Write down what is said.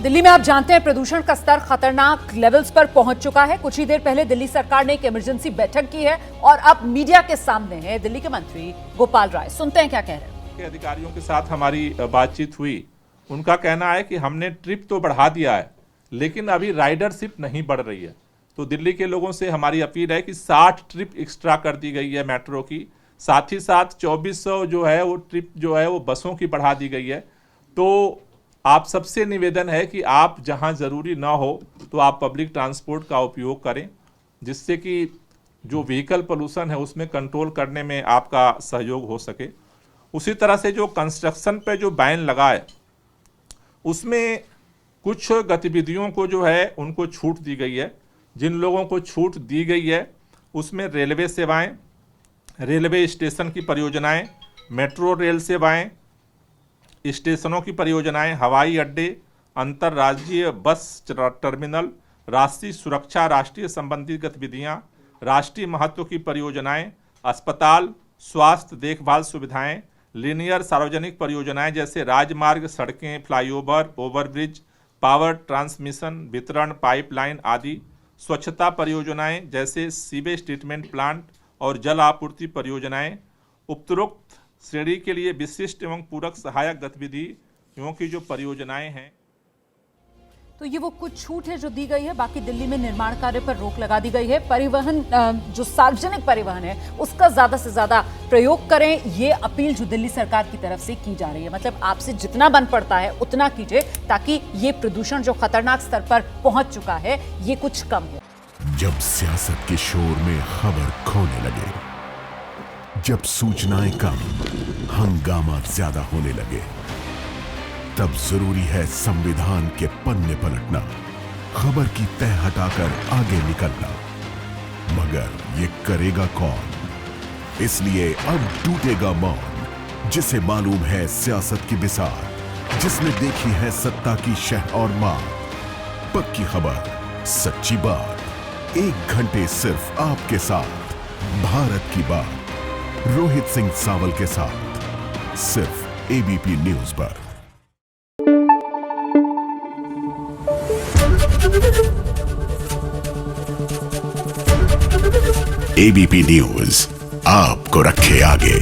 दिल्ली में आप जानते हैं प्रदूषण का स्तर खतरनाक लेवल्स पर पहुंच चुका है। कुछ ही देर पहले दिल्ली सरकार ने एक इमरजेंसी बैठक की है और अब मीडिया के सामने है दिल्ली के मंत्री गोपाल राय। सुनते हैं क्या कह रहे हैं। अधिकारियों के साथ हमारी बातचीत हुई। उनका कहना है कि हमने ट्रिप तो बढ़ा दिया है, लेकिन अभी राइडरशिप नहीं बढ़ रही है। तो दिल्ली के लोगों से हमारी अपील है कि 60 ट्रिप एक्स्ट्रा कर दी गई है मेट्रो की। साथ ही साथ 2400 जो है वो ट्रिप जो है वो बसों की बढ़ा दी गई है। तो आप सबसे निवेदन है कि आप जहां ज़रूरी ना हो तो आप पब्लिक ट्रांसपोर्ट का उपयोग करें, जिससे कि जो व्हीकल पोल्यूशन है उसमें कंट्रोल करने में आपका सहयोग हो सके। उसी तरह से जो कंस्ट्रक्शन पे जो बैन लगा है उसमें कुछ गतिविधियों को जो है उनको छूट दी गई है। जिन लोगों को छूट दी गई है उसमें रेलवे सेवाएं, रेलवे स्टेशन की परियोजनाएं, मेट्रो रेल सेवाएं, स्टेशनों की परियोजनाएं, हवाई अड्डे, अंतर्राज्यीय बस टर्मिनल, राष्ट्रीय सुरक्षा, राष्ट्रीय संबंधी गतिविधियां, राष्ट्रीय महत्व की परियोजनाएं, अस्पताल, स्वास्थ्य देखभाल सुविधाएं, लीनियर सार्वजनिक परियोजनाएं जैसे राजमार्ग, सड़कें, फ्लाईओवर, ओवरब्रिज, पावर ट्रांसमिशन, वितरण, पाइपलाइन आदि, स्वच्छता परियोजनाएं जैसे सीवेज ट्रीटमेंट प्लांट और जल आपूर्ति परियोजनाएं, उपरोक्त श्रेणी के लिए विशिष्ट एवं पूरक सहायक गतिविधियों की जो परियोजनाएं हैं। तो ये वो कुछ छूट है जो दी गई है। बाकी दिल्ली में निर्माण कार्य पर रोक लगा दी गई है। परिवहन, जो सार्वजनिक परिवहन है उसका ज्यादा से ज्यादा प्रयोग करें, ये अपील जो दिल्ली सरकार की तरफ से की जा रही है। मतलब आपसे जितना बन पड़ता है उतना कीजिए ताकि ये प्रदूषण जो खतरनाक स्तर पर पहुंच चुका है ये कुछ कम हो। जब सियासत के शोर में खबर खोने लगे, जब सूचनाएं कम, हंगामा ज्यादा होने लगे, तब जरूरी है संविधान के पन्ने पलटना, खबर की तह हटाकर आगे निकलना। मगर ये करेगा कौन? इसलिए अब टूटेगा मौन, जिसे मालूम है सियासत की बिसार, जिसने देखी है सत्ता की शह और मार। पक्की खबर, सच्ची बात, 1 घंटे सिर्फ आपके साथ। भारत की बात, रोहित सिंह सावल के साथ, सिर्फ एबीपी न्यूज पर। एबीपी न्यूज आपको रखे आगे।